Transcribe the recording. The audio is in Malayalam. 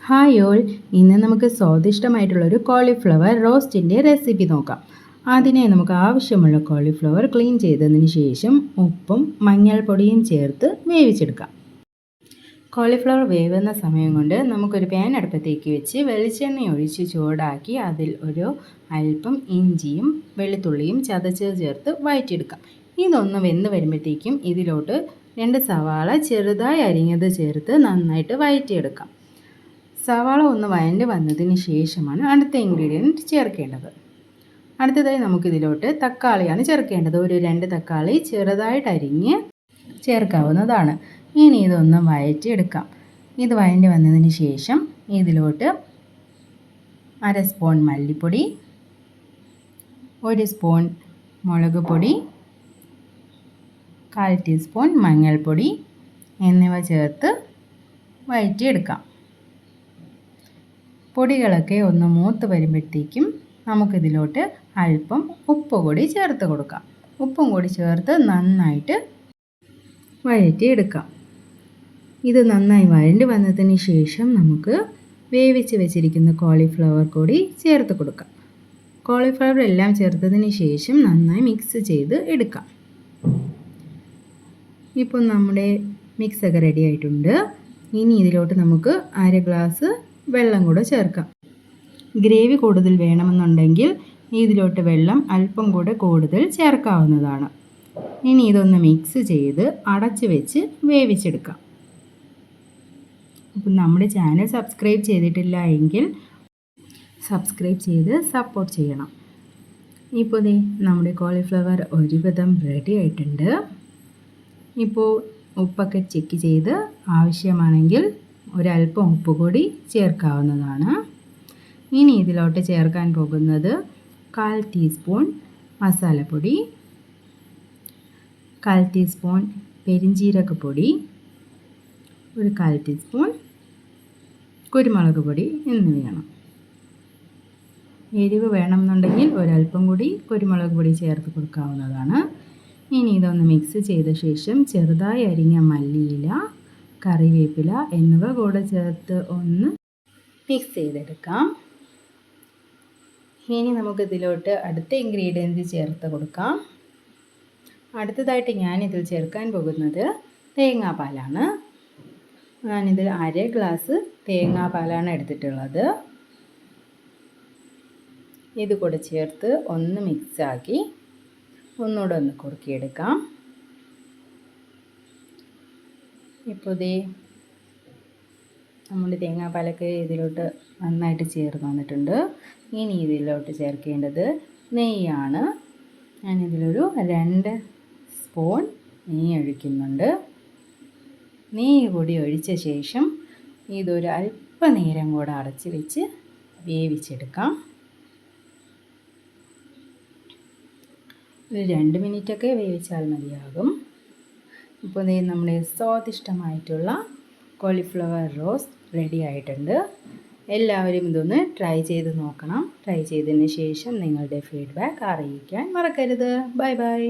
ഹായ് ഓൾ, ഇന്ന് നമുക്ക് സ്വാദിഷ്ടമായിട്ടുള്ളൊരു കോളിഫ്ലവർ റോസ്റ്റിൻ്റെ റെസിപ്പി നോക്കാം. അതിനായി നമുക്ക് ആവശ്യമുള്ള കോളിഫ്ലവർ ക്ലീൻ ചെയ്തതിന് ശേഷം ഉപ്പും മഞ്ഞൾപ്പൊടിയും ചേർത്ത് വേവിച്ചെടുക്കാം. കോളിഫ്ലവർ വേവുന്ന സമയം കൊണ്ട് നമുക്കൊരു പാൻ അടുപ്പത്തേക്ക് വെച്ച് വെളിച്ചെണ്ണ ഒഴിച്ച് ചൂടാക്കി അതിൽ ഒരു അല്പം ഇഞ്ചിയും വെളുത്തുള്ളിയും ചതച്ച് ചേർത്ത് വഴറ്റിയെടുക്കാം. ഇതൊന്ന് വെന്ത് വരുമ്പോഴത്തേക്കും ഇതിലോട്ട് 2 സവാള ചെറുതായി അരിഞ്ഞത് ചേർത്ത് നന്നായിട്ട് വഴറ്റിയെടുക്കാം. സവാള ഒന്ന് വഴണ്ട് വന്നതിന് ശേഷമാണ് അടുത്ത ഇൻഗ്രീഡിയൻറ്റ് ചേർക്കേണ്ടത്. അടുത്തതായി നമുക്കിതിലോട്ട് തക്കാളിയാണ് ചേർക്കേണ്ടത്. ഒരു 2 തക്കാളി ചെറുതായിട്ട് അരിഞ്ഞ് ചേർക്കാവുന്നതാണ്. ഇനി ഇതൊന്ന് വഴറ്റിയെടുക്കാം. ഇത് വഴണ്ടി വന്നതിന് ശേഷം ഇതിലോട്ട് 1/2 സ്പൂൺ മല്ലിപ്പൊടി, 1 സ്പൂൺ മുളക് പൊടി, 1/4 ടീസ്പൂൺ മഞ്ഞൾപ്പൊടി എന്നിവ ചേർത്ത് വഴറ്റിയെടുക്കാം. പൊടികളൊക്കെ ഒന്ന് മൂത്ത് വരുമ്പോഴത്തേക്കും നമുക്കിതിലോട്ട് അല്പം ഉപ്പ് കൂടി ചേർത്ത് കൊടുക്കാം. ഉപ്പും കൂടി ചേർത്ത് നന്നായിട്ട് വഴറ്റിയെടുക്കാം. ഇത് നന്നായി വഴണ്ടി വന്നതിന് ശേഷം നമുക്ക് വേവിച്ച് വെച്ചിരിക്കുന്ന കോളിഫ്ലവർ കൂടി ചേർത്ത് കൊടുക്കാം. കോളിഫ്ലവർ എല്ലാം ചേർത്തതിന് ശേഷം നന്നായി മിക്സ് ചെയ്ത് എടുക്കാം. ഇപ്പോൾ നമ്മുടെ മിക്സൊക്കെ റെഡി ആയിട്ടുണ്ട്. ഇനി ഇതിലോട്ട് നമുക്ക് 1/2 ഗ്ലാസ് വെള്ളം കൂടെ ചേർക്കാം. ഗ്രേവി കൂടുതൽ വേണമെന്നുണ്ടെങ്കിൽ ഇതിലോട്ട് വെള്ളം അല്പം കൂടെ കൂടുതൽ ചേർക്കാവുന്നതാണ്. ഇനി ഇതൊന്ന് മിക്സ് ചെയ്ത് അടച്ച് വെച്ച് വേവിച്ചെടുക്കാം. അപ്പം നമ്മുടെ ചാനൽ സബ്സ്ക്രൈബ് ചെയ്തിട്ടില്ല എങ്കിൽ സബ്സ്ക്രൈബ് ചെയ്ത് സപ്പോർട്ട് ചെയ്യണം. ഇപ്പോൾ നമ്മുടെ കോളിഫ്ലവർ ഒരുവിധം റെഡി ആയിട്ടുണ്ട്. ഇപ്പോൾ ഉപ്പൊക്കെ ചെക്ക് ചെയ്ത് ആവശ്യമാണെങ്കിൽ ഒരല്പം ഉപ്പ് കൂടി ചേർക്കാവുന്നതാണ്. ഇനി ഇതിലോട്ട് ചേർക്കാൻ പോകുന്നത് 1/4 ടീസ്പൂൺ മസാലപ്പൊടി, 1/4 ടീസ്പൂൺ പെരിഞ്ജീരകപ്പൊടി, ഒരു 1/4 ടീസ്പൂൺ കുരുമുളക് പൊടി എന്നിവയാണ്. എരിവ് വേണമെന്നുണ്ടെങ്കിൽ ഒരല്പം കൂടി കുരുമുളക് പൊടി ചേർത്ത് കൊടുക്കാവുന്നതാണ്. ഇനി ഇതൊന്ന് മിക്സ് ചെയ്ത ശേഷം ചെറുതായി അരിഞ്ഞ മല്ലിയില, കറിവേപ്പില എന്നിവ കൂടെ ചേർത്ത് ഒന്ന് മിക്സ് ചെയ്തെടുക്കാം. ഇനി നമുക്കിതിലോട്ട് അടുത്ത ഇൻഗ്രീഡിയൻറ്റ് ചേർത്ത് കൊടുക്കാം. അടുത്തതായിട്ട് ഞാനിതിൽ ചേർക്കാൻ പോകുന്നത് തേങ്ങാപ്പാലാണ്. ഞാനിതിൽ 1/2 ഗ്ലാസ് തേങ്ങാപ്പാലാണ് എടുത്തിട്ടുള്ളത്. ഇത് കൂടെ ചേർത്ത് ഒന്ന് മിക്സാക്കി ഒന്നുകൂടെ ഒന്ന് കുറുക്കിയെടുക്കാം. ഇപ്പോൾ നമ്മുടെ തേങ്ങാപ്പാലൊക്കെ ഇതിലോട്ട് നന്നായിട്ട് ചേർന്ന് വന്നിട്ടുണ്ട്. ഇനി ഇതിലോട്ട് ചേർക്കേണ്ടത് നെയ്യാണ്. ഞാനിതിലൊരു 2 സ്പൂൺ നെയ്യ് ഒഴിക്കുന്നുണ്ട്. നെയ്യ് കൂടി ഒഴിച്ച ശേഷം ഇതൊരു അല്പനേരം കൂടെ അടച്ച് വെച്ച് വേവിച്ചെടുക്കാം. ഒരു 2 മിനിറ്റൊക്കെ വേവിച്ചാൽ മതിയാകും. ഇപ്പോൾ നമ്മുടെ സ്വാദിഷ്ടമായിട്ടുള്ള കോളിഫ്ലവർ റോസ്റ്റ് റെഡി ആയിട്ടുണ്ട്. എല്ലാവരും ഇതൊന്ന് ട്രൈ ചെയ്ത് നോക്കണം. ട്രൈ ചെയ്തതിന് ശേഷം നിങ്ങളുടെ ഫീഡ്ബാക്ക് അറിയിക്കാൻ മറക്കരുത്. Bye bye.